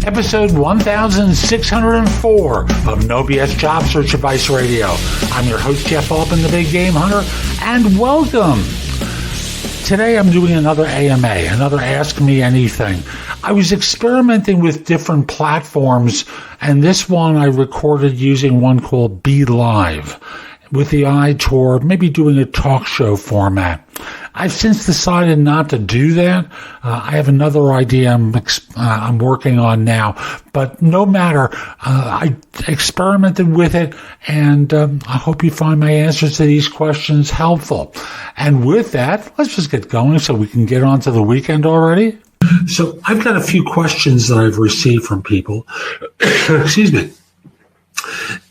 episode 1604 of No BS Job Search Advice Radio. I'm your host, Jeff Altman, the Big Game Hunter, and welcome. Today I'm doing another AMA, another Ask Me Anything. I was experimenting with different platforms, and this one I recorded using one called Be Live, with the eye toward maybe doing a talk show format. I've since decided not to do that. I have another idea I'm working on now. But no matter, I experimented with it, and I hope you find my answers to these questions helpful. And with that, let's just get going so we can get on to the weekend already. So I've got a few questions that I've received from people. Excuse me.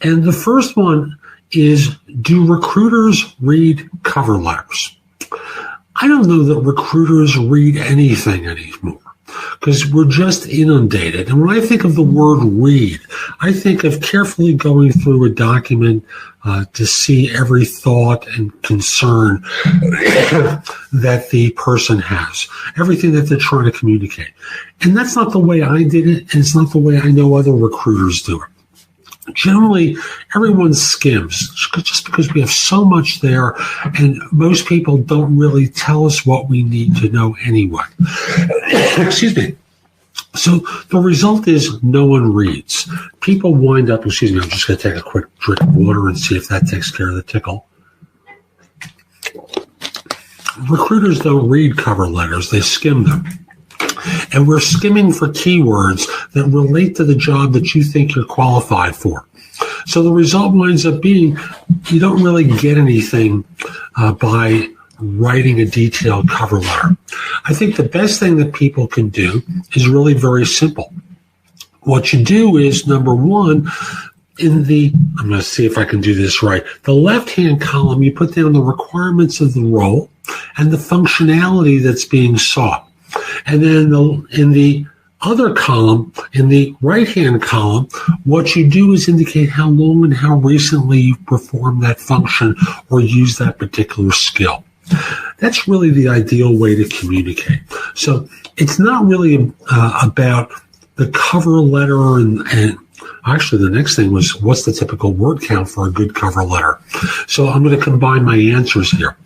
And the first one is, do recruiters read cover letters? I don't know that recruiters read anything anymore because we're just inundated. And when I think of the word read, I think of carefully going through a document to see every thought and concern that the person has, everything that they're trying to communicate. And that's not the way I did it, and it's not the way I know other recruiters do it. Generally, everyone skims just because we have so much there, and most people don't really tell us what we need to know anyway. Excuse me. So the result is no one reads. People wind up, I'm just going to take a quick drink of water and see if that takes care of the tickle. Recruiters don't read cover letters, they skim them. And we're skimming for keywords that relate to the job that you think you're qualified for. So the result winds up being you don't really get anything by writing a detailed cover letter. I think the best thing that people can do is really very simple. What you do is, number one, I'm going to see if I can do this right. The left-hand column, you put down the requirements of the role and the functionality that's being sought. And then in the other column, in the right-hand column, what you do is indicate how long and how recently you've performed that function or used that particular skill. That's really the ideal way to communicate. So it's not really about the cover letter and actually, the next thing was, what's the typical word count for a good cover letter? So I'm going to combine my answers here.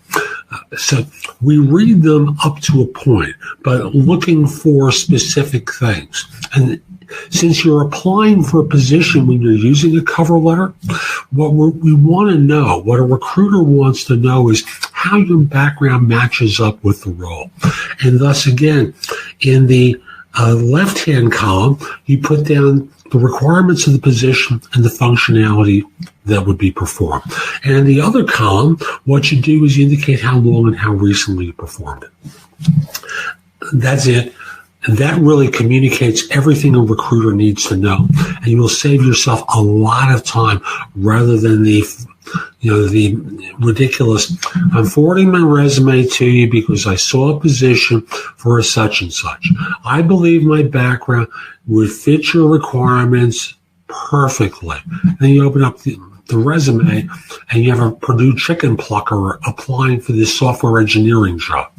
So we read them up to a point, but looking for specific things. And since you're applying for a position when you're using a cover letter, what we want to know, what a recruiter wants to know, is how your background matches up with the role. And thus, again, in the left-hand column, you put down the requirements of the position and the functionality that would be performed. And in the other column, what you do is you indicate how long and how recently you performed it. That's it. And that really communicates everything a recruiter needs to know. And you will save yourself a lot of time rather than the ridiculous, I'm forwarding my resume to you because I saw a position for a such and such. I believe my background would fit your requirements perfectly. Then you open up the resume and you have a Purdue chicken plucker applying for this software engineering job.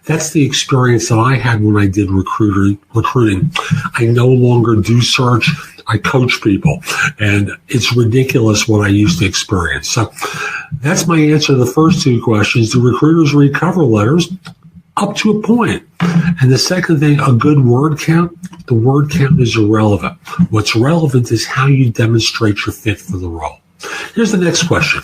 That's the experience that I had when I did recruiting. I no longer do search. I coach people, and it's ridiculous what I used to experience. So that's my answer to the first two questions. Do recruiters read cover letters? Up to a point. And the second thing, a good word count. The word count is irrelevant. What's relevant is how you demonstrate your fit for the role. Here's the next question.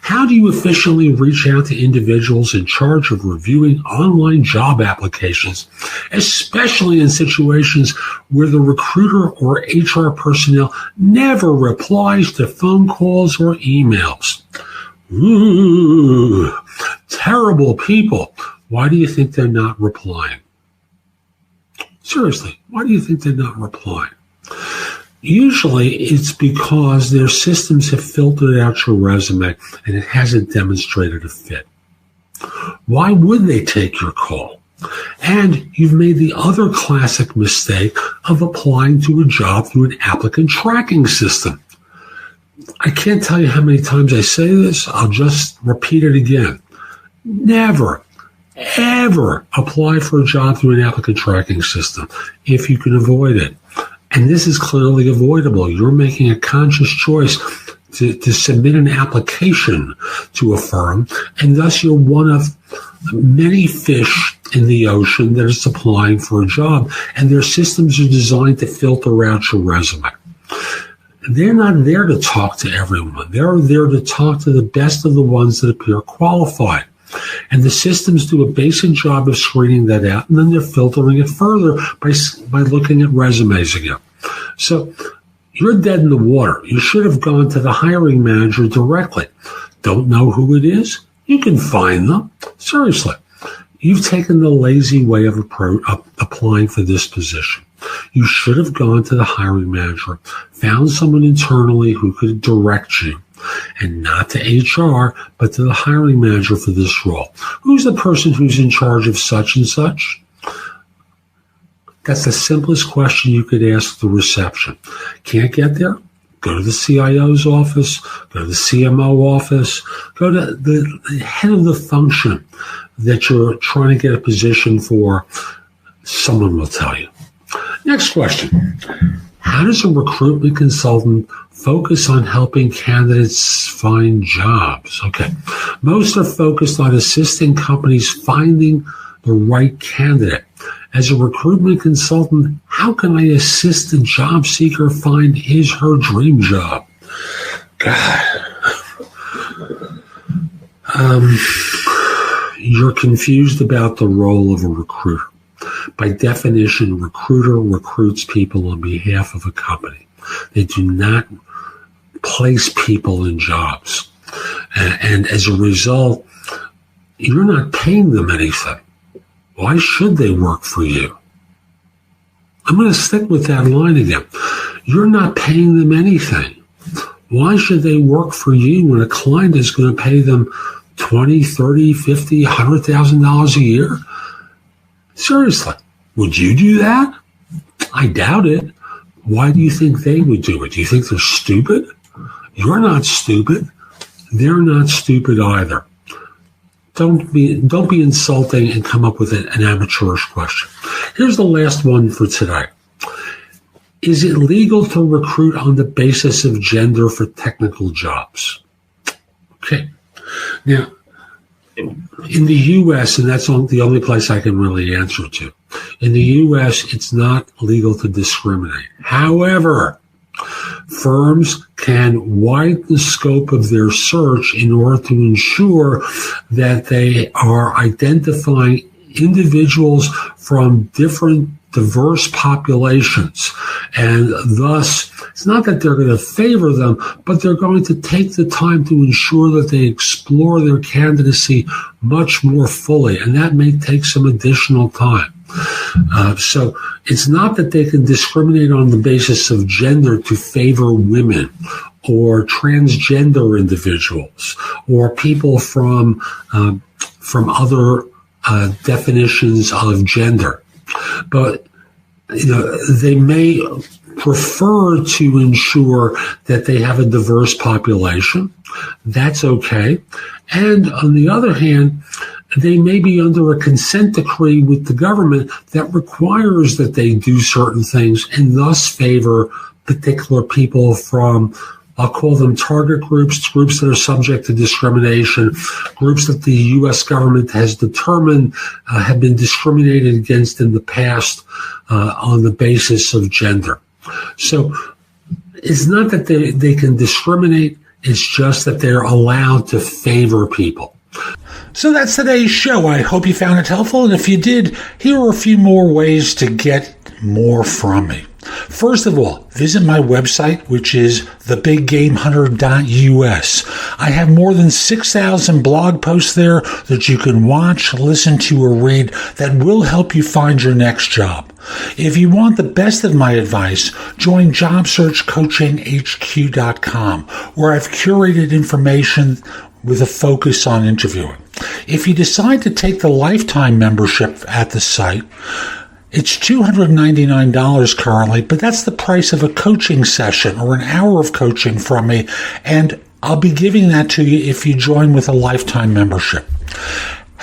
How do you efficiently reach out to individuals in charge of reviewing online job applications, especially in situations where the recruiter or HR personnel never replies to phone calls or emails? Ooh, terrible people. Why do you think they're not replying? Seriously, why do you think they're not replying? Usually it's because their systems have filtered out your resume and it hasn't demonstrated a fit. Why would they take your call? And you've made the other classic mistake of applying to a job through an applicant tracking system. I can't tell you how many times I say this. I'll just repeat it again. Never, ever apply for a job through an applicant tracking system if you can avoid it. And this is clearly avoidable. You're making a conscious choice to submit an application to a firm, and thus you're one of many fish in the ocean that is applying for a job, and their systems are designed to filter out your resume. They're not there to talk to everyone. They're there to talk to the best of the ones that appear qualified. And the systems do a basic job of screening that out, and then they're filtering it further by looking at resumes again. So you're dead in the water. You should have gone to the hiring manager directly. Don't know who it is? You can find them. Seriously. You've taken the lazy way of applying for this position. You should have gone to the hiring manager, found someone internally who could direct you, and not to HR, but to the hiring manager for this role. Who's the person who's in charge of such and such? That's the simplest question you could ask the reception. Can't get there? Go to the CIO's office, go to the CMO office, go to the head of the function that you're trying to get a position for. Someone will tell you. Next question. How does a recruitment consultant focus on helping candidates find jobs? Okay. Most are focused on assisting companies finding the right candidate. As a recruitment consultant, how can I assist a job seeker find his/her dream job? God. You're confused about the role of a recruiter. By definition, a recruiter recruits people on behalf of a company. They do not place people in jobs. And as a result, you're not paying them anything. Why should they work for you? I'm going to stick with that line again. You're not paying them anything. Why should they work for you when a client is going to pay them $20, $30, $50, $100,000 a year? Seriously, would you do that? I doubt it. Why do you think they would do it? Do you think they're stupid? You're not stupid. They're not stupid either. Don't be insulting and come up with an amateurish question. Here's the last one for today. Is it legal to recruit on the basis of gender for technical jobs? Okay. Now, in the U.S., and that's the only place I can really answer to, in the U.S., it's not legal to discriminate. However, firms can widen the scope of their search in order to ensure that they are identifying individuals from different diverse populations. And thus, it's not that they're going to favor them, but they're going to take the time to ensure that they explore their candidacy much more fully. And that may take some additional time. So it's not that they can discriminate on the basis of gender to favor women or transgender individuals or people from other definitions of gender. But they may prefer to ensure that they have a diverse population. That's okay. And on the other hand, they may be under a consent decree with the government that requires that they do certain things and thus favor particular people from, I'll call them target groups that are subject to discrimination, groups that the U.S. government has determined have been discriminated against in the past on the basis of gender. So it's not that they can discriminate, it's just that they're allowed to favor people. So that's today's show. I hope you found it helpful, and if you did, here are a few more ways to get more from me. First of all, visit my website, which is thebiggamehunter.us. I have more than 6,000 blog posts there that you can watch, listen to, or read that will help you find your next job. If you want the best of my advice, join JobSearchCoachingHQ.com, where I've curated information with a focus on interviewing. If you decide to take the lifetime membership at the site, it's $299 currently, but that's the price of a coaching session or an hour of coaching from me, and I'll be giving that to you if you join with a lifetime membership.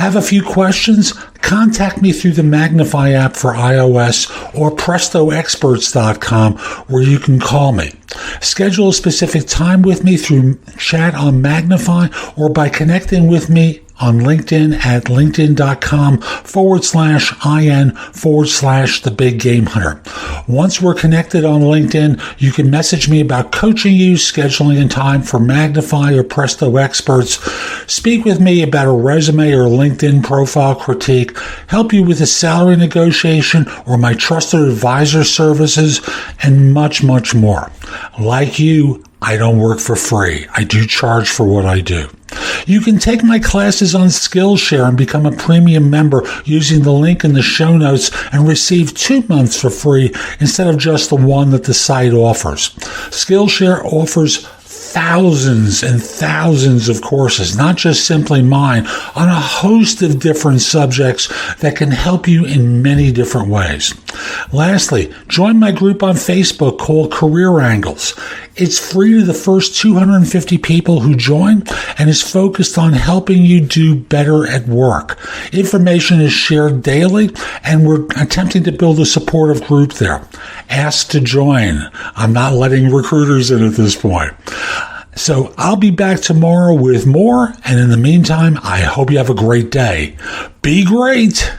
Have a few questions? Contact me through the Magnify app for iOS or PrestoExperts.com, where you can call me. Schedule a specific time with me through chat on Magnify or by connecting with me on LinkedIn at linkedin.com/IN/The Big Game Hunter. Once we're connected on LinkedIn, you can message me about coaching you, scheduling a time for Magnify or Presto Experts, speak with me about a resume or LinkedIn profile critique, help you with a salary negotiation or my trusted advisor services, and much, much more. Like you, I don't work for free. I do charge for what I do. You can take my classes on Skillshare and become a premium member using the link in the show notes and receive 2 months for free instead of just the one that the site offers. Skillshare offers thousands and thousands of courses, not just simply mine, on a host of different subjects that can help you in many different ways. Lastly, join my group on Facebook called Career Angles. It's free to the first 250 people who join and is focused on helping you do better at work. Information is shared daily, and we're attempting to build a supportive group there. Ask to join. I'm not letting recruiters in at this point. So I'll be back tomorrow with more, and in the meantime, I hope you have a great day. Be great!